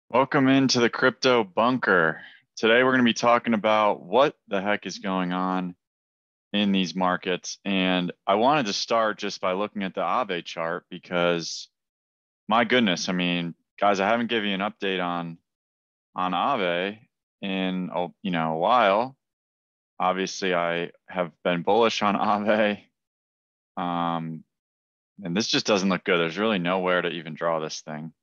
Welcome into the crypto bunker. Today we're going to be talking about what the heck is going on in these markets. And I wanted to start just by looking at the Aave chart because my goodness, I mean, guys, I haven't given you an update on Aave in a while. Obviously, I have been bullish on Aave. And this just doesn't look good. There's really nowhere to even draw this thing.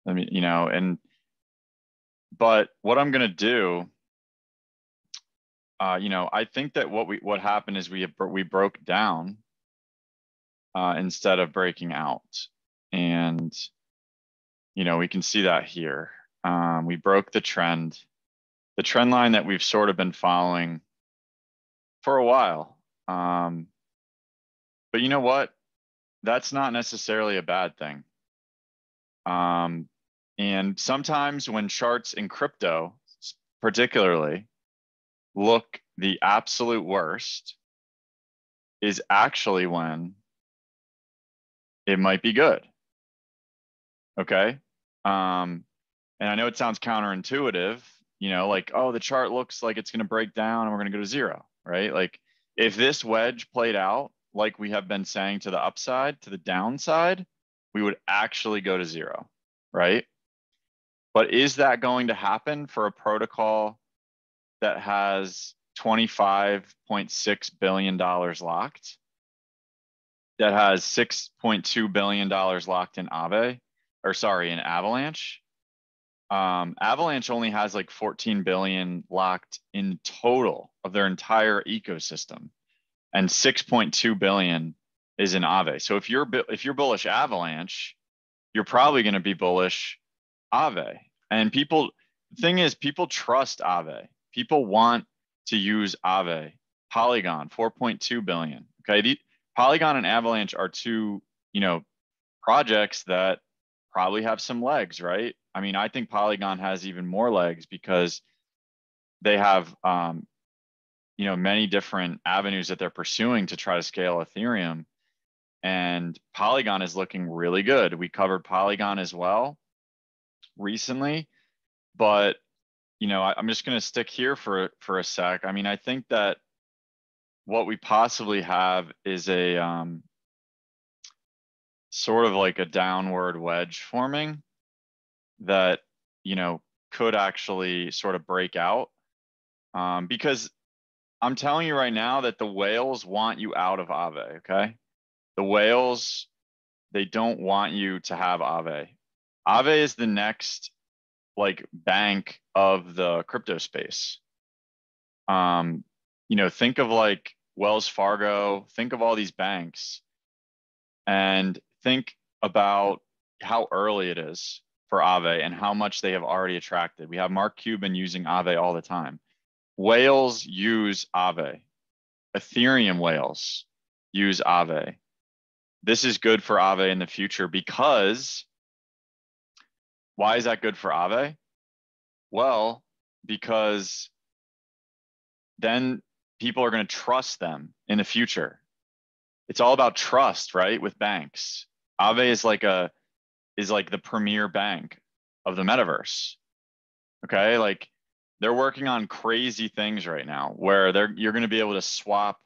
I mean, but what I'm gonna do, I think that what happened is we broke down instead of breaking out, and we can see that here. We broke the trend line that we've sort of been following for a while. But you know what? That's not necessarily a bad thing. And sometimes when charts in crypto, particularly, look the absolute worst, is actually when it might be good. Okay. And I know it sounds counterintuitive, like, oh, the chart looks like it's going to break down and we're going to go to zero, right? Like if this wedge played out, like we have been saying, to the upside, to the downside, we would actually go to zero, right? But is that going to happen for a protocol that has $25.6 billion locked, that has $6.2 billion locked in Aave, in Avalanche? Avalanche only has like 14 billion locked in total of their entire ecosystem, and 6.2 billion is in Aave. So if you're bullish Avalanche, you're probably going to be bullish Aave. And the thing is, people trust Aave. People want to use Aave. Polygon, 4.2 billion. Okay, Polygon and Avalanche are two, projects that probably have some legs, right? I mean, I think Polygon has even more legs because they have, many different avenues that they're pursuing to try to scale Ethereum. And Polygon is looking really good. We covered Polygon as well recently, but I'm just going to stick here for a sec. I mean, I think that what we possibly have is a sort of like a downward wedge forming that could actually sort of break out, because I'm telling you right now that the whales want you out of Aave. Okay, the whales, they don't want you to have Aave. Aave is the next like bank of the crypto space. Think of like Wells Fargo, think of all these banks, and think about how early it is for Aave and how much they have already attracted. We have Mark Cuban using Aave all the time. Whales use Aave. Ethereum whales use Aave. This is good for Aave in the future because why is that good for Aave? Well, because then people are going to trust them in the future. It's all about trust, right? With banks. Aave is like the premier bank of the metaverse. Okay? Like they're working on crazy things right now where you're going to be able to swap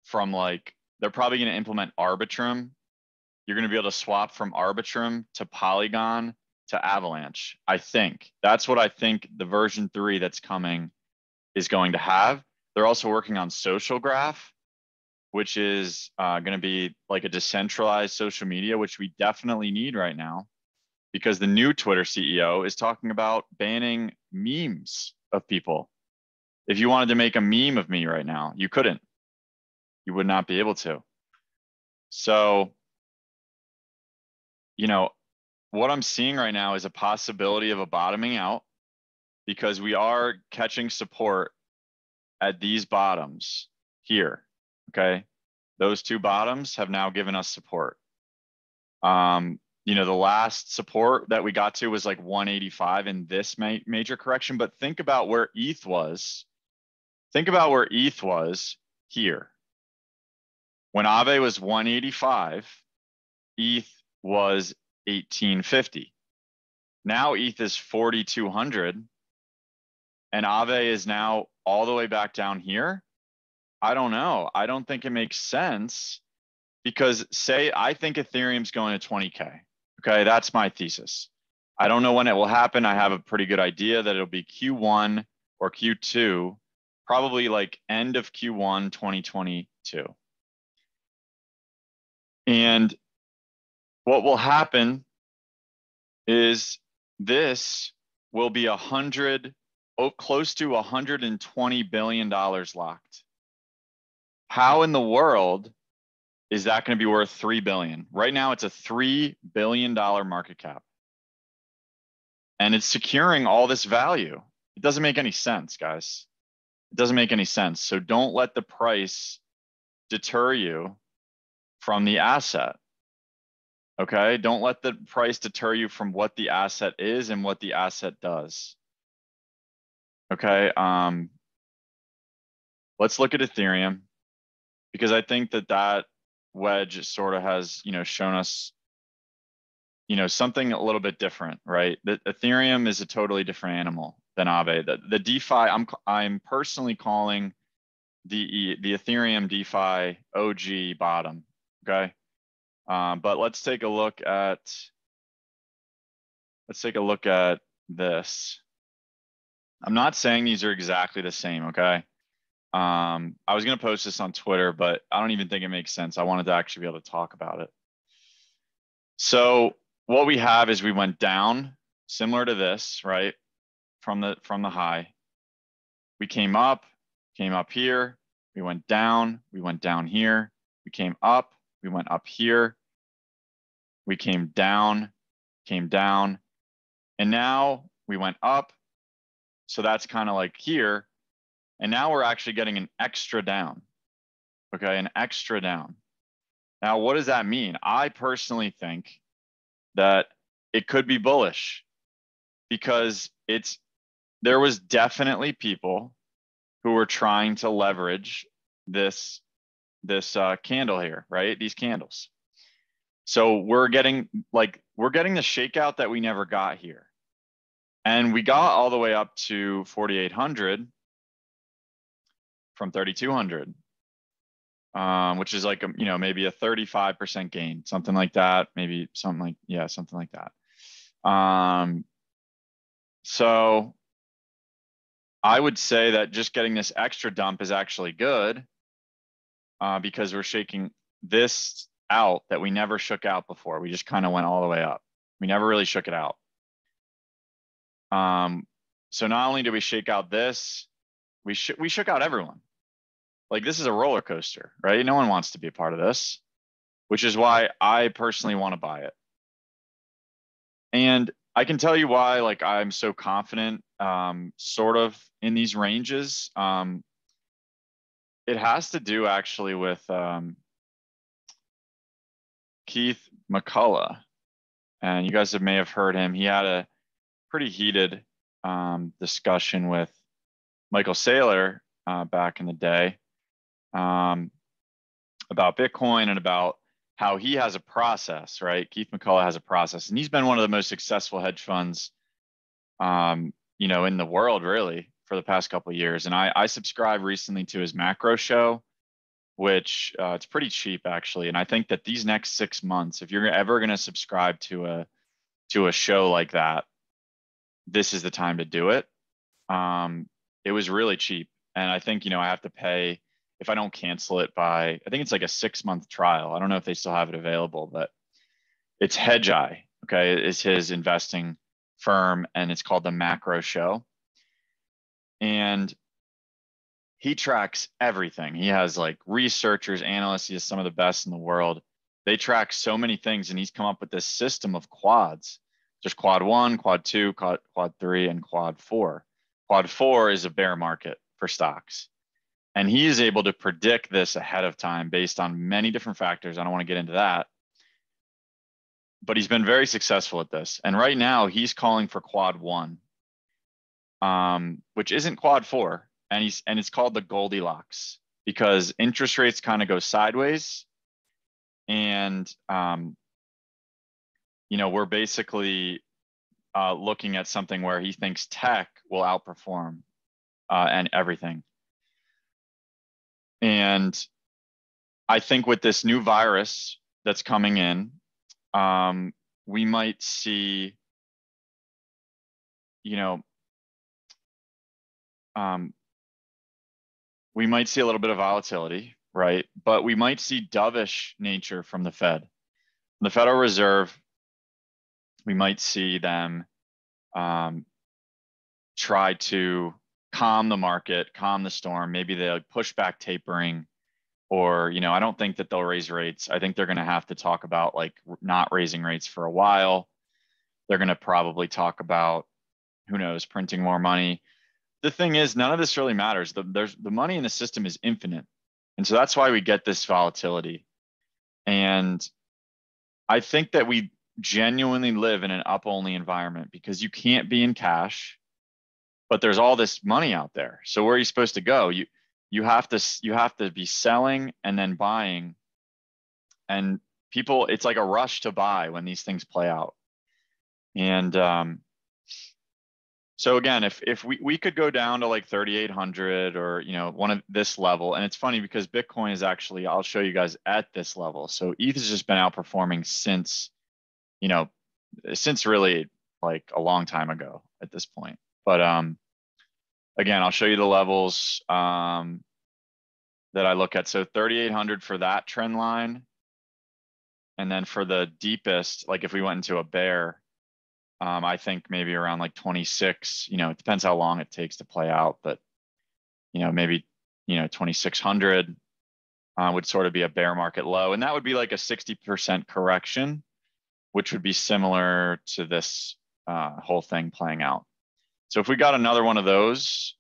from, like, they're probably going to implement Arbitrum. You're going to be able to swap from Arbitrum to Polygon to Avalanche. I think that's what I think the version 3 that's coming is going to have. They're also working on Social Graph, which is going to be like a decentralized social media, which we definitely need right now because the new Twitter CEO is talking about banning memes of people. If you wanted to make a meme of me right now, you couldn't. You would not be able to. So, what I'm seeing right now is a possibility of a bottoming out because we are catching support at these bottoms here. Okay. Those two bottoms have now given us support. The last support that we got to was like 185 in this major correction, but think about where ETH was. Think about where ETH was here. When Aave was 185, ETH was 1850. Now ETH is 4,200 and Aave is now all the way back down here. I don't know. I don't think it makes sense because say I think Ethereum's going to 20K. Okay, that's my thesis. I don't know when it will happen. I have a pretty good idea that it'll be Q1 or Q2, probably like end of Q1 2022. And what will happen is this will be close to $120 billion locked. How in the world is that going to be worth $3 billion? Right now, it's a $3 billion market cap. And it's securing all this value. It doesn't make any sense, guys. It doesn't make any sense. So don't let the price deter you from the asset. Okay? Don't let the price deter you from what the asset is and what the asset does. Okay? Let's look at Ethereum because I think that wedge sort of has, shown us, something a little bit different, right? The Ethereum is a totally different animal than Aave. The DeFi, I'm personally calling the Ethereum DeFi OG bottom. Okay, but let's take a look at this. I'm not saying these are exactly the same. Okay. I was going to post this on Twitter, but I don't even think it makes sense. I wanted to actually be able to talk about it. So what we have is we went down similar to this, right? From the high. We came up here. We went down here. We came up, we went up here. We came down. And now we went up. So that's kind of like here. And now we're actually getting an extra down. Okay, an extra down. Now, what does that mean? I personally think that it could be bullish because there was definitely people who were trying to leverage this candle here, right? These candles. So we're getting the shakeout that we never got here. And we got all the way up to 4,800 from 3,200, which is like, maybe a 35% gain, something like that. Maybe something like that. So I would say that just getting this extra dump is actually good because we're shaking this out that we never shook out before. We just kind of went all the way up. We never really shook it out. So not only do we shake out this, we shook out everyone. Like this is a roller coaster, right? No one wants to be a part of this, which is why I personally want to buy it. And I can tell you why, like I'm so confident, sort of in these ranges. It has to do actually with Keith McCullough, and you guys may have heard him. He had a pretty heated discussion with Michael Saylor back in the day about Bitcoin and about how he has a process, right? Keith McCullough has a process, and he's been one of the most successful hedge funds, in the world, really, for the past couple of years. And I subscribed recently to his macro show, which it's pretty cheap actually. And I think that these next 6 months, if you're ever going to subscribe to a show like that, this is the time to do it. It was really cheap, and I think I have to pay if I don't cancel it by, I think it's like a 6-month trial. I don't know if they still have it available, but it's Hedgeye. Okay, it's his investing firm, and it's called the Macro Show. And he tracks everything. He has like researchers, analysts. He has some of the best in the world. They track so many things, and he's come up with this system of quads. There's quad 1, quad 2, quad 3, and quad 4. Quad 4 is a bear market for stocks. And he is able to predict this ahead of time based on many different factors. I don't want to get into that. But he's been very successful at this. And right now he's calling for quad 1, which isn't quad 4. And it's called the Goldilocks because interest rates kind of go sideways. And, we're basically looking at something where he thinks tech will outperform and everything. And I think with this new virus that's coming in, we might see, we might see a little bit of volatility, right? But we might see dovish nature from the Fed. The Federal Reserve, we might see them try to calm the market, calm the storm. Maybe they'll push back tapering, or, I don't think that they'll raise rates. I think they're going to have to talk about like not raising rates for a while. They're going to probably talk about, who knows, printing more money. The thing is, none of this really matters. The money in the system is infinite. And so that's why we get this volatility. And I think that we genuinely live in an up-only environment because you can't be in cash, but there's all this money out there. So where are you supposed to go? You have to be selling and then buying. And people, it's like a rush to buy when these things play out. And so again, if we could go down to like 3,800 or, one of this level, and it's funny because Bitcoin is actually, I'll show you guys at this level. So ETH has just been outperforming since, since really like a long time ago at this point. But again, I'll show you the levels that I look at. So 3,800 for that trend line. And then for the deepest, like if we went into a bear, I think maybe around like 26, it depends how long it takes to play out, but, maybe, 2,600 would sort of be a bear market low. And that would be like a 60% correction, which would be similar to this whole thing playing out. So if we got another one of those,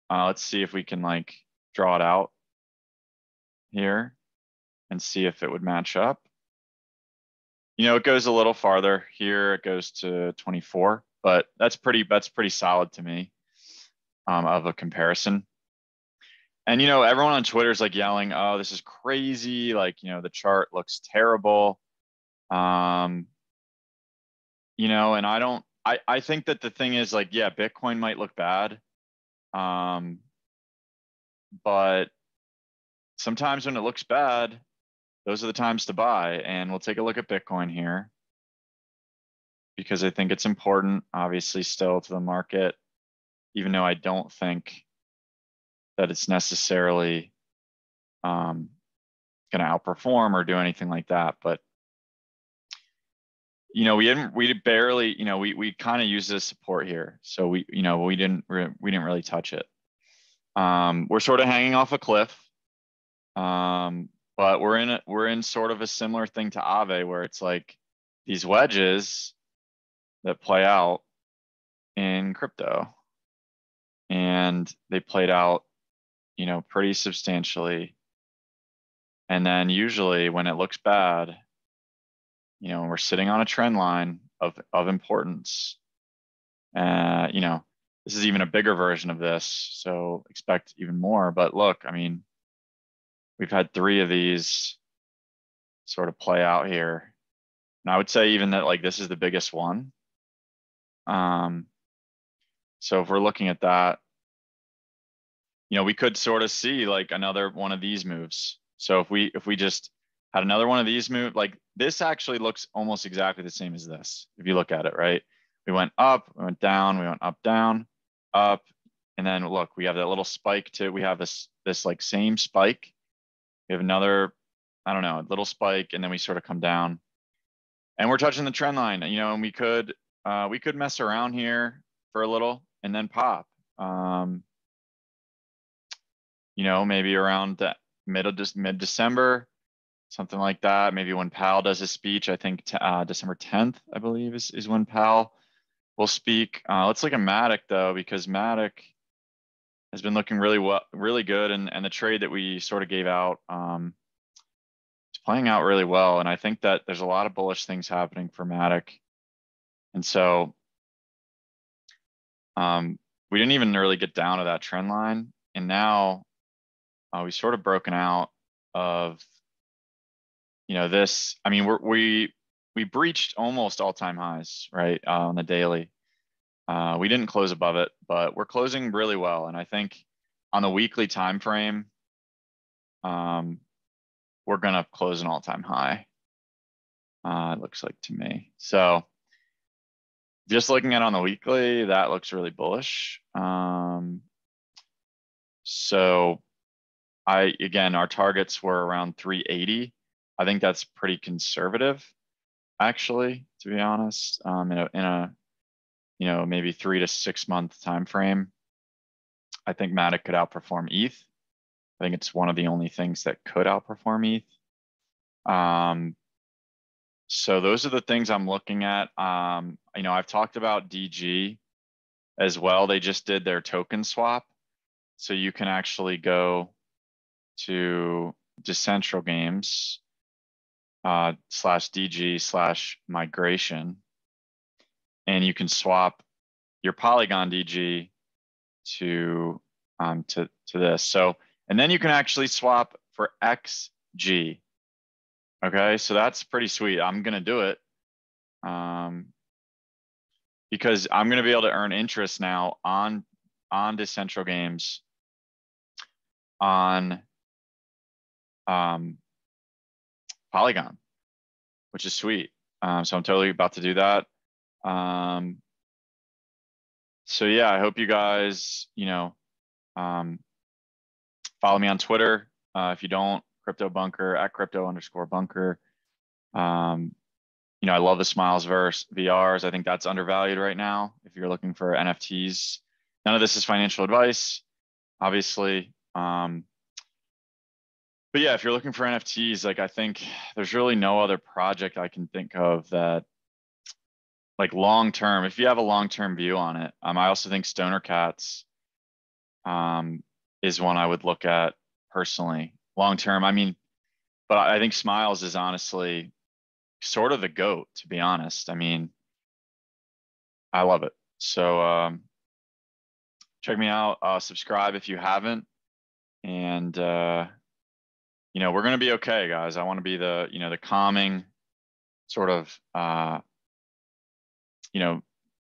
let's see if we can like draw it out here and see if it would match up. It goes a little farther here. It goes to 24, but that's pretty solid to me of a comparison. And, everyone on Twitter is like yelling, "Oh, this is crazy. Like, the chart looks terrible." And I think that the thing is like, yeah, Bitcoin might look bad. But sometimes when it looks bad, those are the times to buy. And we'll take a look at Bitcoin here because I think it's important, obviously, still to the market, even though I don't think that it's necessarily going to outperform or do anything like that. But, we barely, we kind of use this support here. So we didn't really touch it. We're sort of hanging off a cliff. But we're in sort of a similar thing to Aave, where it's like these wedges that play out in crypto, and they played out, pretty substantially. And then usually when it looks bad, we're sitting on a trend line of importance. This is even a bigger version of this, so expect even more. But look, I mean, we've had 3 of these sort of play out here. And I would say even that like this is the biggest one. So if we're looking at that, we could sort of see like another one of these moves. So if we just had another one of these move, like this actually looks almost exactly the same as this. If you look at it, right? We went up, we went down, we went up, down, up. And then look, we have that little spike too. We have this like same spike. We have another, I don't know, a little spike, and then we sort of come down. And we're touching the trend line, and we could mess around here for a little and then pop. Maybe around the mid-December, something like that. Maybe when Powell does his speech, I think December 10th, I believe, is when Powell will speak. Let's look at Matic though, because Matic has been looking really good, and the trade that we sort of gave out is playing out really well. And I think that there's a lot of bullish things happening for Matic. And so we didn't even really get down to that trend line. And now we sort of broken out of, this. I mean, we breached almost all-time highs, right, on the daily. We didn't close above it, but we're closing really well. And I think on the weekly time frame, we're gonna close an all-time high. It looks like to me. So just looking at on the weekly, that looks really bullish. So again, our targets were around 380. I think that's pretty conservative, actually, to be honest. In a maybe 3 to 6 month time frame, I think Matic could outperform ETH. I think it's one of the only things that could outperform ETH. So those are the things I'm looking at. I've talked about DG as well. They just did their token swap. So you can actually go to Decentral Games /DG/migration, and you can swap your Polygon DG to this. So, and then you can actually swap for XG. Okay, so that's pretty sweet. I'm gonna do it because I'm gonna be able to earn interest now on Decentral Games on Polygon, which is sweet. So I'm totally about to do that. So yeah, I hope you guys, follow me on Twitter. If you don't, Crypto Bunker @crypto_bunker. I love the Smiles verse VRs. I think that's undervalued right now. If you're looking for NFTs, none of this is financial advice, obviously. But yeah, if you're looking for NFTs, like I think there's really no other project I can think of that, like long term, if you have a long term view on it. I also think Stoner Cats is one I would look at personally long term. I mean, but I think Smiles is honestly sort of the GOAT, to be honest. I mean, I love it. So check me out, subscribe if you haven't, and we're gonna be okay, guys. I want to be the calming sort of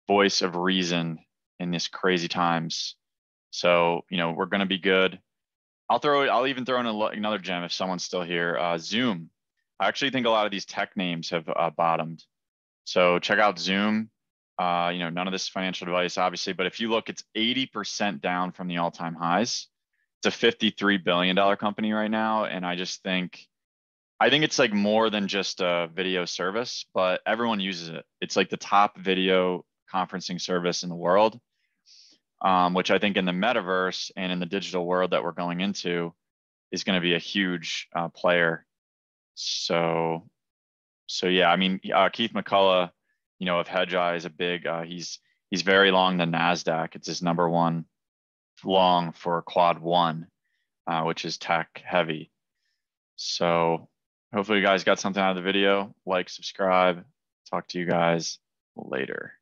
voice of reason in these crazy times. So we're gonna be good. I'll even throw in another gem if someone's still here. Zoom. I actually think a lot of these tech names have bottomed. So check out Zoom. None of this is financial advice, obviously, but if you look, it's 80% down from the all-time highs. It's a $53 billion company right now, and I think it's like more than just a video service, but everyone uses it. It's like the top video conferencing service in the world, which I think in the metaverse and in the digital world that we're going into is going to be a huge player. So yeah, I mean, Keith McCullough, of Hedgeye is a big. He's very long the Nasdaq. It's his #1 long for quad 1, which is tech heavy. So hopefully you guys got something out of the video. Like, subscribe. Talk to you guys later.